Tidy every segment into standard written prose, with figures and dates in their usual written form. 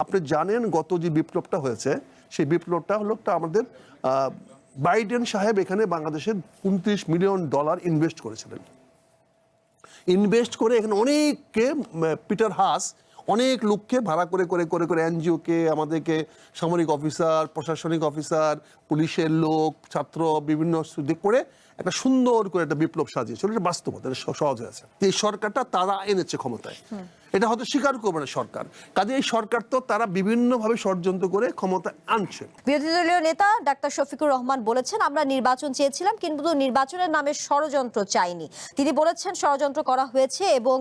আপনি জানেন গত যে বিপ্লবটা হয়েছে সেই বিপ্লবটা হলো আমাদের বাইডেন সাহেব এখানে বাংলাদেশের $29 মিলিয়ন ইনভেস্ট করেছিলেন। ইনভেস্ট করে এখানে অনেককে পিটার হাস অনেক লোককে ভাড়া করে করে করে করে এনজিওকে, আমাদেরকে সামরিক অফিসার, প্রশাসনিক অফিসার, পুলিশের লোক, ছাত্র, বিভিন্ন দিক করে একটা সুন্দর করে একটা বিপ্লব সাজিয়েছিল। এটা বাস্তবতা, এটা সহজ হয়েছে। এই সরকারটা তারা এনেছে ক্ষমতায়, এটা হয়তো স্বীকার করবে না সরকার। কাজে এই সরকার তো তারা বিভিন্নভাবে ষড়যন্ত্র করে ক্ষমতা আনছে। বিরোধী দলীয় নেতা ডাক্তার শফিকুর রহমান বলেছেন, আমরা নির্বাচন চেয়েছিলাম কিন্তু নির্বাচনের নামে ষড়যন্ত্র চাইনি। তিনি বলেছেন ষড়যন্ত্র করা হয়েছে এবং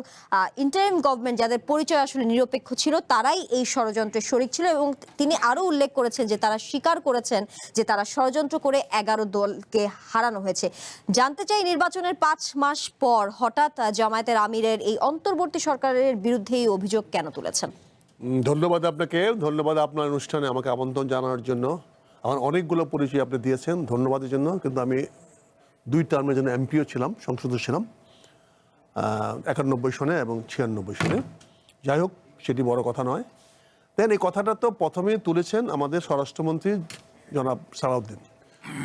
ইন্টারিম গভর্নমেন্ট যাদের পরিচয় আসলে নিরপেক্ষ ছিল তারাই এই ষড়যন্ত্রে শরিক ছিল। এবং তিনি আরো উল্লেখ করেছেন যে তারা স্বীকার করেছেন যে তারা ষড়যন্ত্র করে 11 দলকে হারানো হয়েছে। জানতে চাই, নির্বাচনের 5 মাস পর হঠাৎ জামায়াতের আমিরের এই অন্তর্বর্তী সরকারের বিরুদ্ধে এই অভিযোগ কেন তুলেছেন? ধন্যবাদ আপনাকে, ধন্যবাদ আপনার অনুষ্ঠানে আমাকে আমন্ত্রণ জানানোর জন্য। আমার অনেকগুলো পরিচয় আপনি দিয়েছেন, ধন্যবাদের জন্য। কিন্তু আমি 2 টার্মের জন্য এমপিও ছিলাম, সংসদ ছিলাম 91 সনে এবং 96 সনে। যাই হোক, সেটি বড় কথা নয়। দেন এই কথাটা তো প্রথমেই তুলেছেন আমাদের স্বরাষ্ট্রমন্ত্রী জনাব সালাউদ্দিন।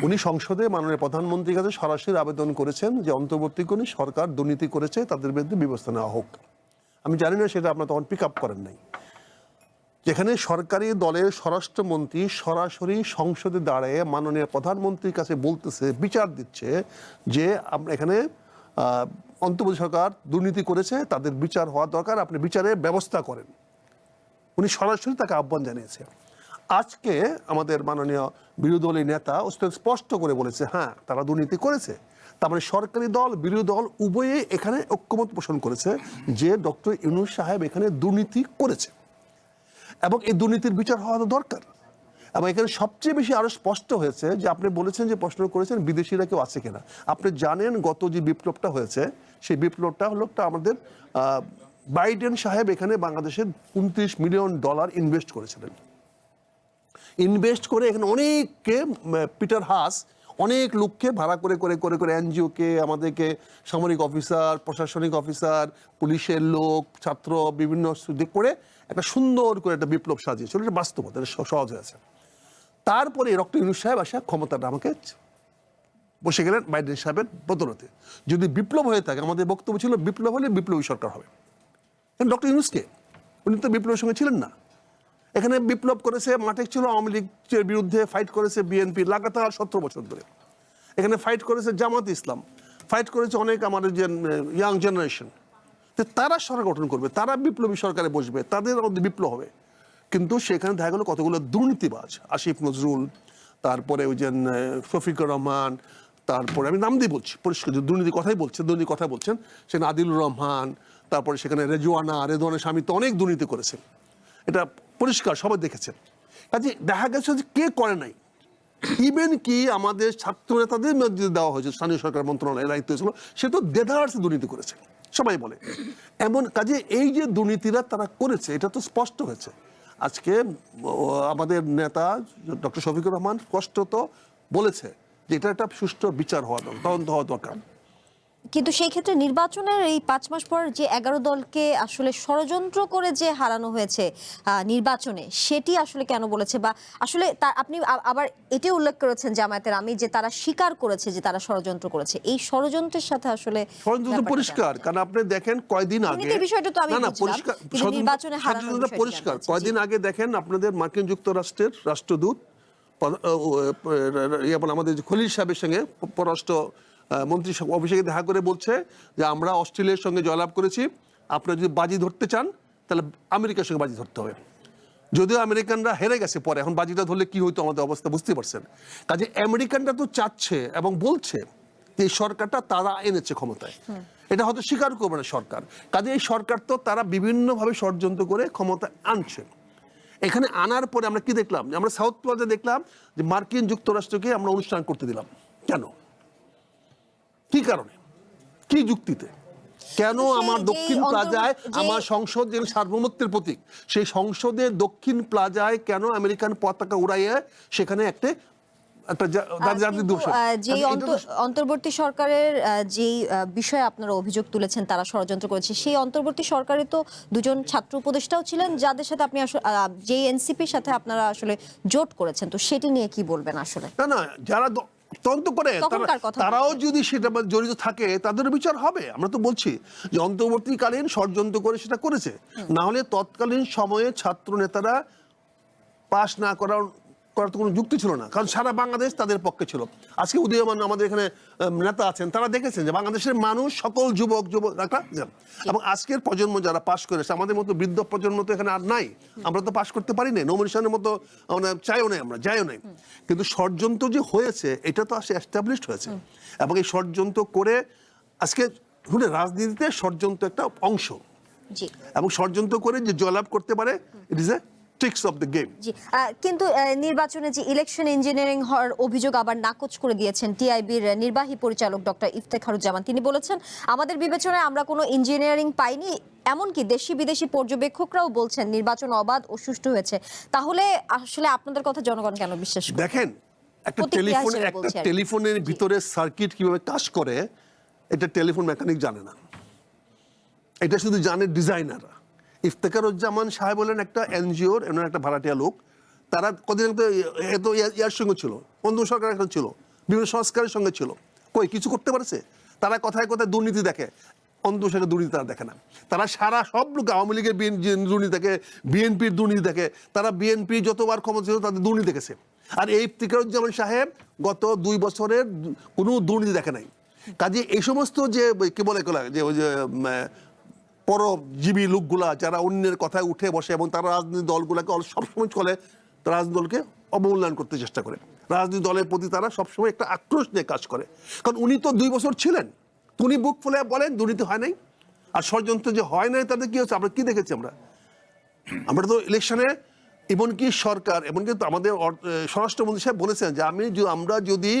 উনি সংসদে মাননীয় প্রধানমন্ত্রীর কাছে সরাসরি আবেদন করেছেন যে অন্তর্বর্তীকালীন সরকার দুর্নীতি করেছে, তাদের বিরুদ্ধে ব্যবস্থা নেওয়া হোক। আমি জানি না সেটা আপনার তখন পিক আপ করেন নাই। যেখানে সরকারি দলের স্বরাষ্ট্রমন্ত্রী সরাসরি সংসদে দাঁড়িয়ে মাননীয় প্রধানমন্ত্রীর কাছে বলতেছে, বিচার দিচ্ছে যে এখানে অন্তর্বর্তী সরকার দুর্নীতি করেছে, তাদের বিচার হওয়া দরকার, আপনি বিচারের ব্যবস্থা করেন। উনি সরাসরি তাকে আহ্বান জানিয়েছে। আজকে আমাদের মাননীয় বিরোধী দলের নেতা স্পষ্ট করে বলেছে, হ্যাঁ তারা দুর্নীতি করেছে। তার মানে সরকারি দল বিরোধী দল উভয়ে এখানে ঐক্যমত পোষণ করেছে যে ডক্টর ইউনূস সাহেব এখানে দুর্নীতি করেছে এবং এই দুর্নীতির বিচার হওয়া দরকার। এবং এখানে সবচেয়ে বেশি আরো স্পষ্ট হয়েছে যে আপনি বলেছেন যে প্রশ্ন করেছেন বিদেশিরা কেউ আছে কিনা। আপনি জানেন গত যে বিপ্লবটা হয়েছে সেই বিপ্লবটা হলো আমাদের বাইডেন সাহেব এখানে বাংলাদেশের $29 মিলিয়ন ইনভেস্ট করেছিলেন। ইনভেস্ট করে এখানে অনেককে পিটার হাস অনেক লোককে ভাড়া করে করে করে করে এনজিওকে, আমাদেরকে সামরিক অফিসার, প্রশাসনিক অফিসার, পুলিশের লোক, ছাত্র, বিভিন্ন দিক করে একটা সুন্দর করে একটা বিপ্লব সাজিয়েছিল। এটা বাস্তবতা, এটা সহজ হয়েছে। তারপরে ডক্টর ইউনূস সাহেব আসা ক্ষমতাটা আমাকে বসে গেলেন বাইডেন সাহেবের বদলতে। যদি বিপ্লব হয়ে থাকে, আমাদের বক্তব্য ছিল বিপ্লব হলে বিপ্লবী সরকার হবে। ডক্টর ইউনূসকে, উনি তো বিপ্লবের সঙ্গে ছিলেন না। এখানে বিপ্লব করেছে, মাঠে ছিল আওয়ামী লীগের বিরুদ্ধে ফাইট করেছে বিএনপি লাগাতার 17 বছর ধরে। এখানে ফাইট করেছে জামাত ইসলাম, ফাইট করেছে অনেক আমাদের যে ইয়াং জেনারেশন। তারা সরকার গঠন করবে, তারা বিপ্লবী সরকারে বসবে, তাদের মধ্যে বিপ্লব হবে। কিন্তু সেখানে দেখা গেলো কতগুলো দুর্নীতিবাজ, আসিফ নজরুল, তারপরে ওই যে শফিকুর রহমান, তারপরে আমি নাম দিয়ে বলছি পরিষ্কার, দুর্নীতির কথাই বলছেন সেখানে আদিলুর রহমান, তারপরে সেখানে রেজওয়ানের স্বামী তো অনেক দুর্নীতি করেছেন। এটা পরিষ্কার, সবাই দেখেছেন। কাজে দেখা গেছে যে কে করে নাই। ইভেন কি আমাদের ছাত্র নেতাদের মধ্যে দেওয়া হয়েছে, স্থানীয় সরকার মন্ত্রণালয়ের দায়িত্ব ছিল, সে তো দেদারসে দুর্নীতি করেছে, সবাই বলে। এমন কাজে এই যে দুর্নীতিরা তারা করেছে এটা তো স্পষ্ট হয়েছে। আজকে আমাদের নেতা ডক্টর শফিকুর রহমান স্পষ্টত বলেছে যে এটা একটা সুষ্ঠু বিচার হওয়া দরকার, তদন্ত হওয়া দরকার। কিন্তু সেই ক্ষেত্রে নির্বাচনের এই 5 মাস পর যে 11 দলকে আসলে ষড়যন্ত্র করে যে হারানো হয়েছে নির্বাচনে, সেটি আসলে কেন বলেছে? বা আসলে আপনি আবার এটি উল্লেখ করেছেন জামায়াতের আমির যে তারা স্বীকার করেছে যে তারা ষড়যন্ত্র করেছে। এই ষড়যন্ত্রের সাথে আসলে ষড়যন্ত্র পরিষ্কার, কারণ আপনি দেখেন কয়দিন আগে পরিষ্কার কয়দিন আগে দেখেন আপনাদের মার্কিন যুক্তরাষ্ট্রের রাষ্ট্রদূত আমাদের খলিল সাহেবের সঙ্গে পররাষ্ট্র মন্ত্রী অফিসে দেখা করে বলছে যে আমরা অস্ট্রেলিয়ার সঙ্গে জয়লাভ করেছি, আপনারা যদি বাজি ধরতে চান তাহলে আমেরিকার সঙ্গে বাজি ধরতে হবে। যদিও আমেরিকানরা হেরে গেছে পরে, এখন বাজিটা ধরলে কি হইতো আমাদের অবস্থা বুঝতে পারছেন। কাজে আমেরিকানরা তো চাচ্ছে এবং বলছে যে এই সরকারটা তারা এনেছে ক্ষমতায়, এটা হয়তো স্বীকার করবে না সরকার। কাজে এই সরকার তো তারা বিভিন্নভাবে ষড়যন্ত্র করে ক্ষমতা আনছে। এখানে আনার পরে আমরা কি দেখলাম, আমরা সাউথ প্লাজায় দেখলাম যে মার্কিন যুক্তরাষ্ট্রকে আমরা অনুষ্ঠান করতে দিলাম। কেন, কি কারণে, কি যুক্তিতে? কেন আমার দক্ষিণ প্লাজায়, আমার সংসদ যে সার্বভৌমত্বের প্রতীক, সেই সংসদের দক্ষিণ প্লাজায় কেন আমেরিকান পতাকা উড়াইয়ে সেখানে একটা একটা জাতির দোষ। যে অন্তর্বর্তী সরকারের যেই বিষয়ে আপনারা অভিযোগ তুলেছেন তারা ষড়যন্ত্র করেছে, সেই অন্তর্বর্তী সরকারে তো দুজন ছাত্র উপদেষ্টাও ছিলেন যাদের সাথে আপনি যে এনসিপির সাথে আপনারা আসলে জোট করেছেন, তো সেটি নিয়ে কি বলবেন আসলে? না, যারা তদন্ত করে তারাও যদি সেটা জড়িত থাকে তাদের বিচার হবে। আমরা তো বলছি যে অন্তর্বর্তীকালীন ষড়যন্ত্র করে সেটা করেছে, না হলে তৎকালীন সময়ে ছাত্র নেতারা পাশ না করার তো কোনো যুক্তি ছিল না, কারণ সারা বাংলাদেশ তাদের পক্ষে ছিল। আজকে উদীয়মান আমাদের এখানে নেতা আছেন, তারা দেখেছেন যে বাংলাদেশের মানুষ সকল যুবক এবং আজকের প্রজন্ম যারা পাশ করেছে, আমাদের মতো বৃদ্ধ প্রজন্ম তো এখানে আর নাই, আমরা তো পাশ করতে পারি না, নমিনেশনের মতো চাইও নাই, আমরা যাইও নাই। কিন্তু ষড়যন্ত্র যে হয়েছে এটা তো আসলে এস্টাবলিশড হয়েছে, এবং এই ষড়যন্ত্র করে আজকে রাজনীতিতে ষড়যন্ত্র একটা অংশ, এবং ষড়যন্ত্র করে যে জয়লাভ করতে পারে it is a tricks of the game. জি, কিন্তু নির্বাচনে যে ইলেকশন ইঞ্জিনিয়ারিং হওয়ার অভিযোগ আবার নাকচ করে দিয়েছেন টিআইবির নির্বাহী পরিচালক ডক্টর ইফতেখারুজ্জামান। তিনি বলেছেন, আমাদের বিবেচনায় আমরা কোনো ইঞ্জিনিয়ারিং পাইনি, এমনকি দেশি বিদেশি পর্যবেক্ষকরাও বলছেন নির্বাচন অবাধ ও সুষ্ঠু হয়েছে। তাহলে আসলে আপনাদের কথা জনগণ কেন বিশ্বাস করে? দেখেন, একটা টেলিফোনের ভিতরে সার্কিট কিভাবে কাজ করে এটা টেলিফোন মেকানিক জানে না, এটা শুধু জানে ডিজাইনার। ইফতেখারুজ্জামান সাহেব বলেন একটা এনজিওর একটা ভাড়াটিয়া লোক, তারা কদিন এত ইয়ার সঙ্গে ছিল, অন্য সরকার এখন ছিল, বিভিন্ন সংস্কারের সঙ্গে ছিল, কই কিছু করতে পারছে? তারা কথায় কথায় দুর্নীতি দেখে, অন্য সরকার দুর্নীতি তারা দেখে না। তারা সারা সব লোক, আওয়ামী লীগের দুর্নীতি দেখে, বিএনপির দুর্নীতি দেখে, তারা বিএনপি যতবার ক্ষমতা ছিল তাদের দুর্নীতি দেখেছে। আর এই ইফতেখারুজ্জামান সাহেব গত 2 বছরের কোনো দুর্নীতি দেখে নাই। কাজে এই সমস্ত যে কি বলে যে ওই যে পরজীবী লোকগুলা যারা অন্যের কথায় উঠে বসে এবং তারা রাজনৈতিক দলগুলোকে সবসময় চলে, রাজনৈতিক দলকে অবমূল্যায়ন করতে চেষ্টা করে, রাজনৈতিক দলের প্রতি তারা সবসময় একটা আক্রোশ নিয়ে কাজ করে। কারণ উনি তো 2 বছর ছিলেন, উনি বুক ফুলে বলেন দুর্নীতি হয় নাই, আর ষড়যন্ত্র যে হয় নাই তাদের কি হচ্ছে আমরা কি দেখেছি? আমরা তো ইলেকশনে এমনকি সরকার, এমনকি আমাদের স্বরাষ্ট্রমন্ত্রী সাহেব বলেছেন যে আমরা যদি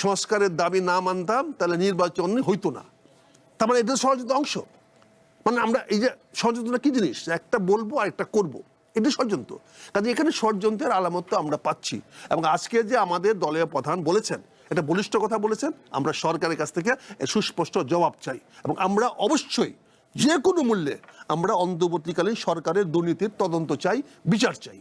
সংস্কারের দাবি না মানতাম তাহলে নির্বাচন হইতো না। তার মানে এটা ষড়যন্ত্র অংশ। মানে আমরা এই যে ষড়যন্ত্রটা কি জিনিস, একটা বলবো আর একটা করবো, এটা ষড়যন্ত্র। কাজে এখানে ষড়যন্ত্রের আলামত তো আমরা পাচ্ছি, এবং আজকে যে আমাদের দলীয় প্রধান বলেছেন এটা বলিষ্ঠ কথা বলেছেন, আমরা সরকারের কাছ থেকে সুস্পষ্ট জবাব চাই, এবং আমরা অবশ্যই যে কোনো মূল্যে আমরা অন্তর্বর্তীকালীন সরকারের দুর্নীতির তদন্ত চাই, বিচার চাই।